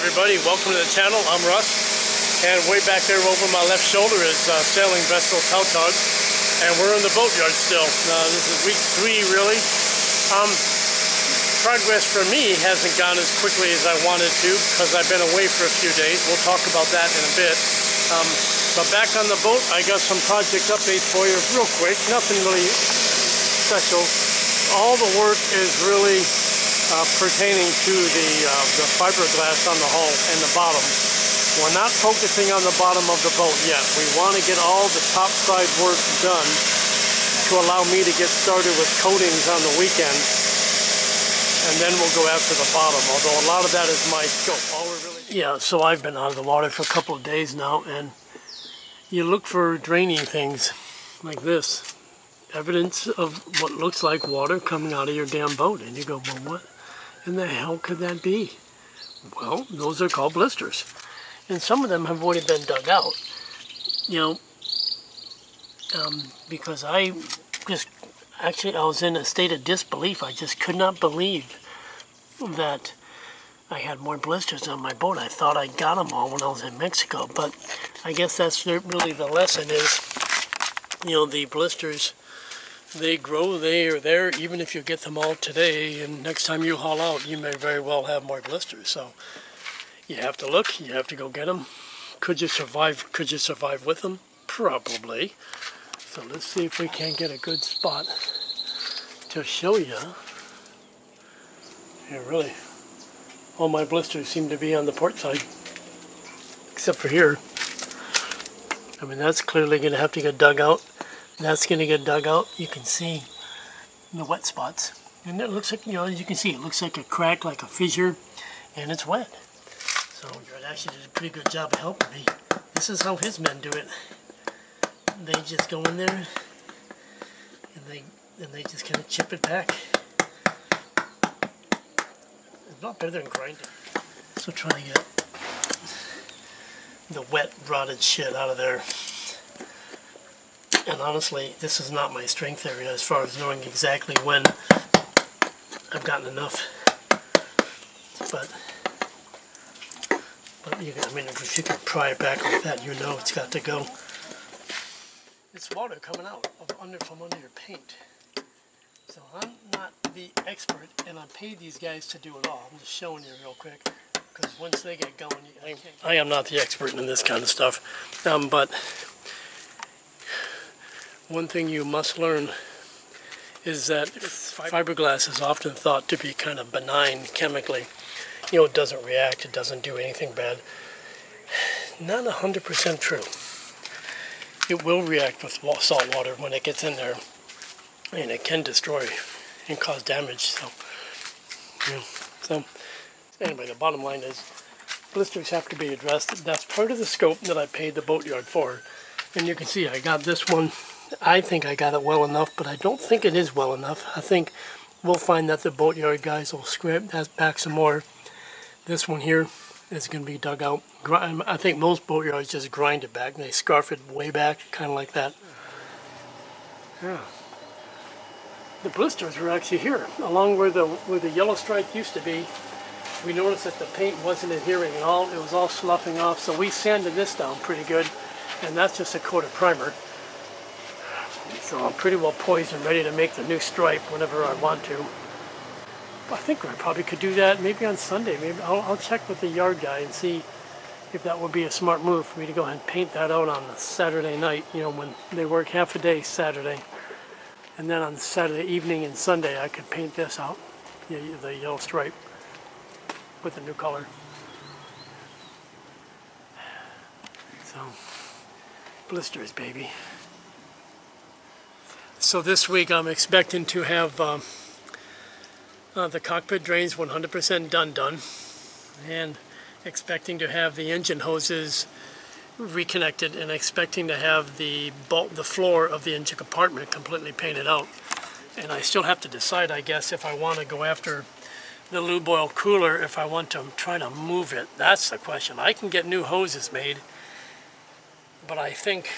everybody, welcome to the channel. I'm Russ, and way back there over my left shoulder is sailing vessel Tautog, and we're in the boatyard still. This is week 3 really. Progress for me hasn't gone as quickly as I wanted to because I've been away for a few days. We'll talk about that in a bit. But back on the boat, I got some project updates for you real quick. Nothing really special. All the work is really pertaining to the fiberglass on the hull and the bottom. We're not focusing on the bottom of the boat yet. We want to get all the topside work done to allow me to get started with coatings on the weekend, and then we'll go after the bottom, although a lot of that is my scope. Yeah, so I've been out of the water for a couple of days now, and you look for draining things like this. Evidence of what looks like water coming out of your damn boat, and you go, well, what in the hell could that be? Well, those are called blisters, and some of them have already been dug out, you know, because I was in a state of disbelief. I just could not believe that I had more blisters on my boat. I thought I got them all when I was in Mexico, but I guess that's really the lesson is, you know, the blisters, they grow, they are there, even if you get them all today, and next time you haul out, you may very well have more blisters. So you have to look, you have to go get them. Could you survive with them? Probably. So let's see if we can get a good spot to show you. Yeah, really, all my blisters seem to be on the port side, except for here. I mean, that's clearly going to have to get dug out. That's going to get dug out. You can see the wet spots. And it looks like, you know, as you can see, it looks like a crack, like a fissure, and it's wet. So Jared actually did a pretty good job of helping me. This is how his men do it. They just go in there, and they just kind of chip it back. It's not better than grinding. So trying to get the wet, rotted shit out of there. And honestly, this is not my strength area as far as knowing exactly when I've gotten enough. But you can, I mean, if you can pry it back like that, you know it's got to go. It's water coming out from under your paint. So I'm not the expert, and I paid these guys to do it all. I'm just showing you real quick, because once they get going, I am not the expert in this kind of stuff. But one thing you must learn is that fiberglass is often thought to be kind of benign chemically. You know, it doesn't react, it doesn't do anything bad. Not 100% true. It will react with salt water when it gets in there, and it can destroy and cause damage. So, yeah. So anyway, the bottom line is blisters have to be addressed. That's part of the scope that I paid the boatyard for. And you can see I got this one. I think I got it well enough, but I don't think it is well enough. I think we'll find that the boatyard guys will scrape that back some more. This one here is going to be dug out. I think most boatyards just grind it back. They scarf it way back, kind of like that. Yeah. The blisters were actually here, along where the yellow stripe used to be. We noticed that the paint wasn't adhering at all. It was all sloughing off, so we sanded this down pretty good, and that's just a coat of primer. So I'm pretty well poised and ready to make the new stripe whenever I want to. I think I probably could do that maybe on Sunday. Maybe I'll check with the yard guy and see if that would be a smart move for me to go ahead and paint that out on a Saturday night, you know, when they work half a day Saturday. And then on Saturday evening and Sunday I could paint this out, the yellow stripe, with a new color. So, blisters, baby. So this week I'm expecting to have the cockpit drains 100% done, and expecting to have the engine hoses reconnected, and expecting to have the floor of the engine compartment completely painted out. And I still have to decide, I guess, if I want to go after the lube oil cooler, if I want to try to move it. That's the question. I can get new hoses made, but I think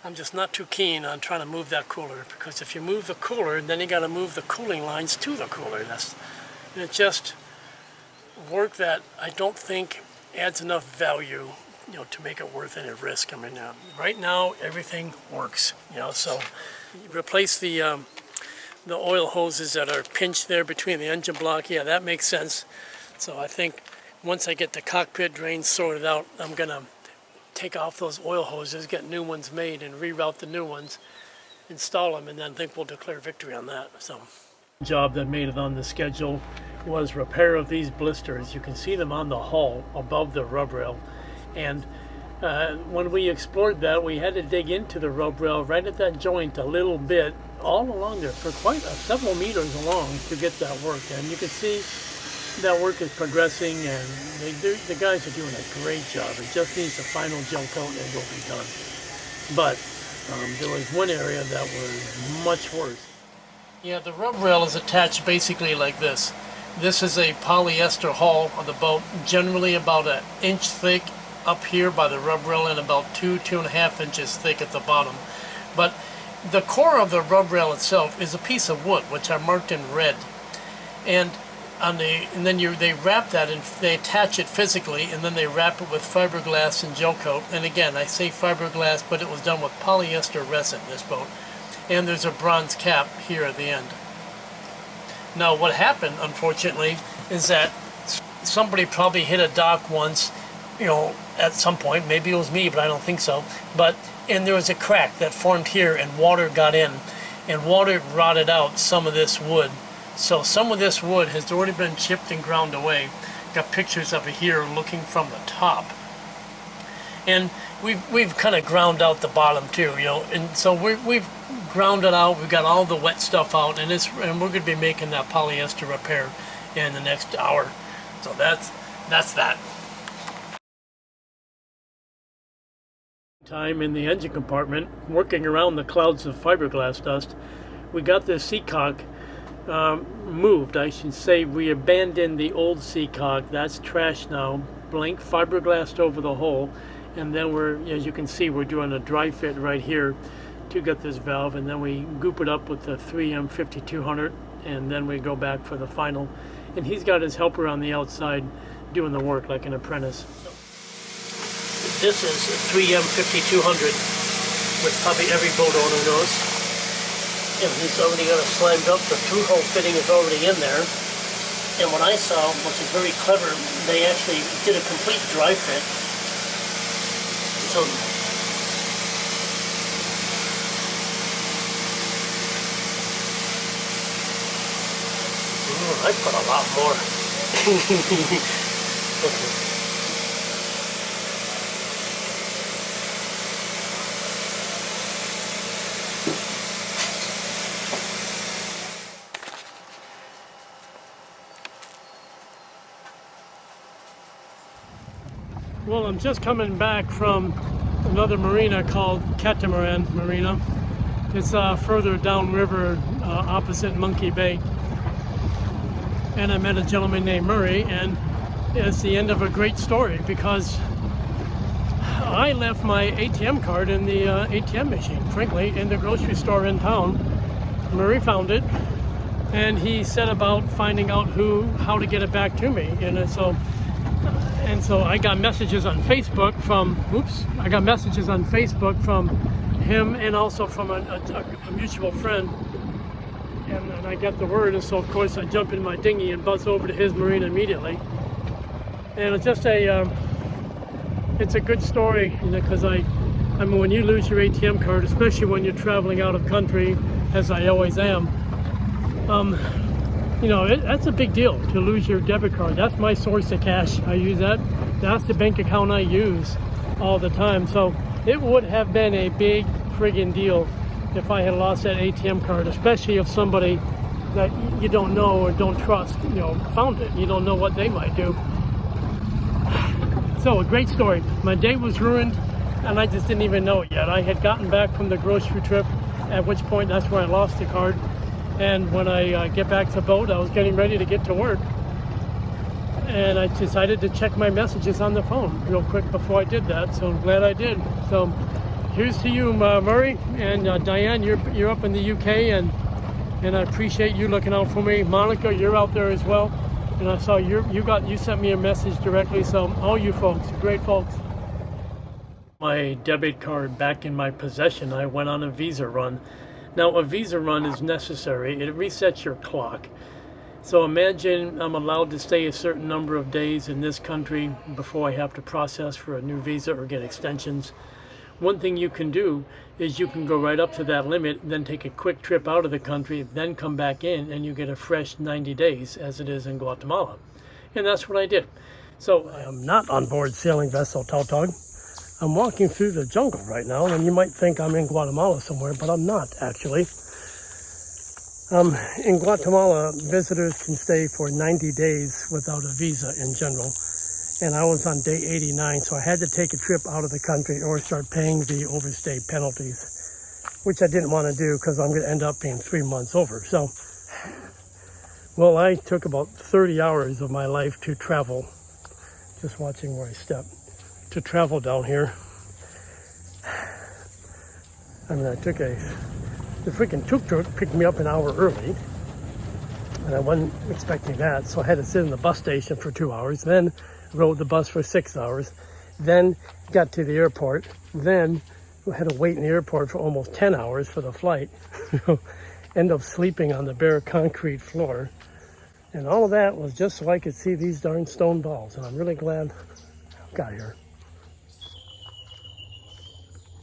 I'm just not too keen on trying to move that cooler, because if you move the cooler, then you got to move the cooling lines to the cooler. And it just work that I don't think adds enough value, to make it worth any risk. I mean, right now everything works, so you replace the oil hoses that are pinched there between the engine block. Yeah, that makes sense. So I think once I get the cockpit drains sorted out, I'm gonna take off those oil hoses, get new ones made, and reroute the new ones, install them, and then I think we'll declare victory on that. So, job that made it on the schedule was repair of these blisters. You can see them on the hull above the rub rail, and when we explored that, we had to dig into the rub rail right at that joint a little bit, all along there for quite several meters along to get that work. And you can see that work is progressing, and the guys are doing a great job. It just needs the final gel coat and it will be done. But there was one area that was much worse. Yeah, the rub rail is attached basically like this. This is a polyester hull of the boat, generally about 1 inch thick up here by the rub rail and about 2.5 inches thick at the bottom. But the core of the rub rail itself is a piece of wood, which I marked in red. And then they wrap that and they attach it physically, and then they wrap it with fiberglass and gel coat. And again, I say fiberglass, but it was done with polyester resin, this boat. And there's a bronze cap here at the end. Now what happened, unfortunately, is that somebody probably hit a dock once, at some point. Maybe it was me, but I don't think so. And there was a crack that formed here, and water got in, and water rotted out some of this wood. So some of this wood has already been chipped and ground away. Got pictures of it here looking from the top. And we've kind of ground out the bottom too, and so we've ground it out. We've got all the wet stuff out, and we're going to be making that polyester repair in the next hour. So that's that. Time in the engine compartment, working around the clouds of fiberglass dust, we got this seacock moved. I should say we abandoned the old seacock. That's trash now. Blank fiberglassed over the hull, and then as you can see, we're doing a dry fit right here to get this valve, and then we goop it up with the 3M 5200, and then we go back for the final. And he's got his helper on the outside doing the work like an apprentice. This is a 3M 5200, which probably every boat owner knows. And he's already got it slimed up. The through-hole fitting is already in there. And what I saw, which is very clever, they actually did a complete dry fit. So I put a lot more. Okay. Well, I'm just coming back from another marina called Catamaran Marina. It's further downriver opposite Monkey Bay. And I met a gentleman named Murray, and it's the end of a great story because I left my ATM card in the ATM machine, frankly, in the grocery store in town. Murray found it, and he set about finding out how to get it back to me. And so I got messages on Facebook from him and also from a mutual friend. And I got the word, and so of course I jump in my dinghy and buzz over to his marina immediately. And it's just it's a good story, because I mean, when you lose your ATM card, especially when you're traveling out of country, as I always am, that's a big deal to lose your debit card. That's my source of cash. I use that. That's the bank account I use all the time. So it would have been a big friggin' deal if I had lost that ATM card, especially if somebody that you don't know or don't trust, found it. You don't know what they might do. So a great story. My day was ruined, and I just didn't even know it yet. I had gotten back from the grocery trip, at which point that's where I lost the card. And when I get back to the boat, I was getting ready to get to work. And I decided to check my messages on the phone real quick before I did that, so I'm glad I did. So here's to you, Murray, and Diane, you're up in the UK, and I appreciate you looking out for me. Monica, you're out there as well. And I saw you sent me a message directly, so all you folks, great folks. My debit card back in my possession. I went on a visa run. Now a visa run is necessary. It resets your clock. So imagine I'm allowed to stay a certain number of days in this country before I have to process for a new visa or get extensions. One thing you can do is you can go right up to that limit, then take a quick trip out of the country, then come back in, and you get a fresh 90 days as it is in Guatemala. And that's what I did. So I am not on board sailing vessel Tautog. I'm walking through the jungle right now, and you might think I'm in Guatemala somewhere, but I'm not actually. In Guatemala, visitors can stay for 90 days without a visa in general. And I was on day 89, so I had to take a trip out of the country or start paying the overstay penalties, which I didn't want to do because I'm going to end up being 3 months over. So, well, I took about 30 hours of my life to travel, just watching where I step, to travel down here. I mean, the freaking tuk-tuk picked me up an hour early, and I wasn't expecting that, so I had to sit in the bus station for 2 hours, then rode the bus for 6 hours, then got to the airport, then had to wait in the airport for almost 10 hours for the flight, end up sleeping on the bare concrete floor, and all of that was just so I could see these darn stone balls, and I'm really glad I got here.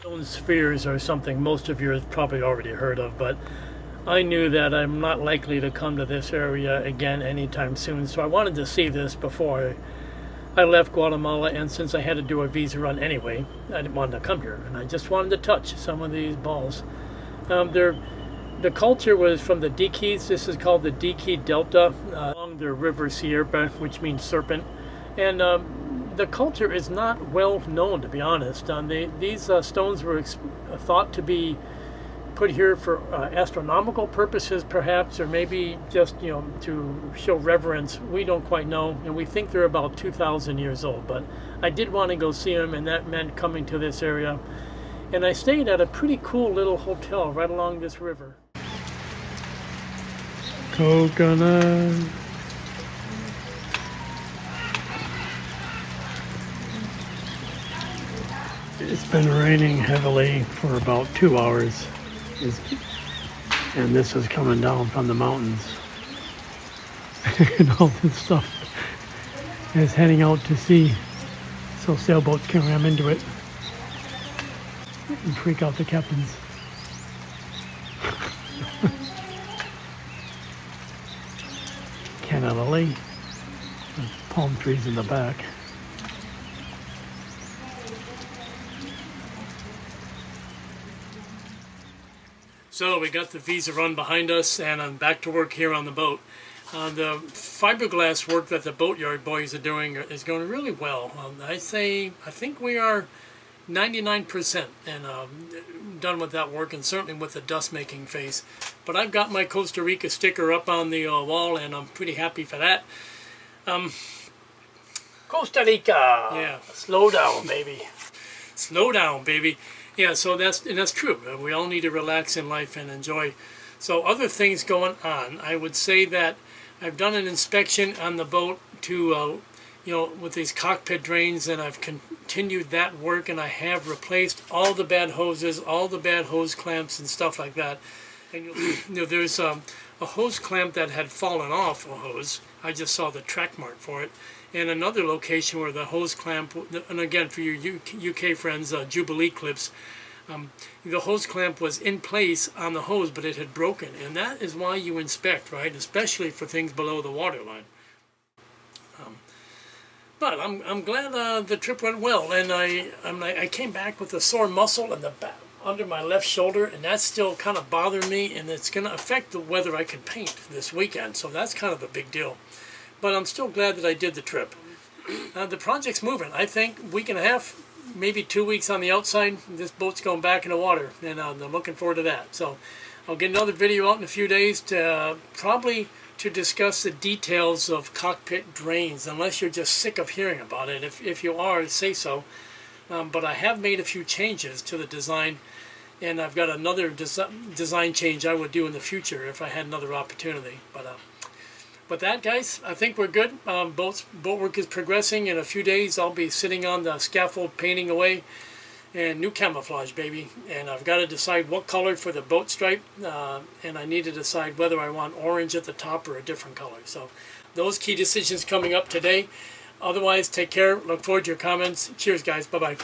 Stone spheres are something most of you have probably already heard of, but I knew that I'm not likely to come to this area again anytime soon, so I wanted to see this before I left Guatemala, and since I had to do a visa run anyway, I didn't want to come here, and I just wanted to touch some of these balls. The culture was from the Diquis. This is called the Diqui Delta, along the river Sierra, which means serpent, and the culture is not well known, to be honest. These stones were thought to be put here for astronomical purposes, perhaps, or maybe just, to show reverence. We don't quite know, and we think they're about 2,000 years old. But I did want to go see them, and that meant coming to this area. And I stayed at a pretty cool little hotel right along this river. Coconut. It's been raining heavily for about 2 hours, and this is coming down from the mountains. And all this stuff is heading out to sea, so sailboats can ram into it and freak out the captains. Canada Lake, there's palm trees in the back. So we got the visa run behind us, and I'm back to work here on the boat. The fiberglass work that the boatyard boys are doing is going really well. I think we are 99% and done with that work, and certainly with the dust making phase. But I've got my Costa Rica sticker up on the wall, and I'm pretty happy for that. Costa Rica! Yeah. Slow down, baby. Slow down, baby. Yeah, so that's true. We all need to relax in life and enjoy. So other things going on, I would say that I've done an inspection on the boat to, with these cockpit drains, and I've continued that work, and I have replaced all the bad hoses, all the bad hose clamps and stuff like that. And there's a hose clamp that had fallen off a hose. I just saw the track mark for it. And another location where the hose clamp, and again for your UK friends, Jubilee clips, the hose clamp was in place on the hose, but it had broken. And that is why you inspect, right? Especially for things below the waterline. But I'm glad the trip went well, and I came back with a sore muscle in the back under my left shoulder, and that's still kind of bothering me, and it's going to affect whether I can paint this weekend. So that's kind of a big deal. But I'm still glad that I did the trip. The project's moving. I think week and a half, maybe 2 weeks on the outside, this boat's going back in the water, and I'm looking forward to that. So I'll get another video out in a few days to probably to discuss the details of cockpit drains, unless you're just sick of hearing about it. If you are, say so. But I have made a few changes to the design, and I've got another design change I would do in the future if I had another opportunity. But With that, guys, I think we're good. Boat work is progressing. In a few days, I'll be sitting on the scaffold painting away, and new camouflage, baby. And I've got to decide what color for the boat stripe, and I need to decide whether I want orange at the top or a different color. So those key decisions coming up today. Otherwise, take care. Look forward to your comments. Cheers, guys. Bye-bye.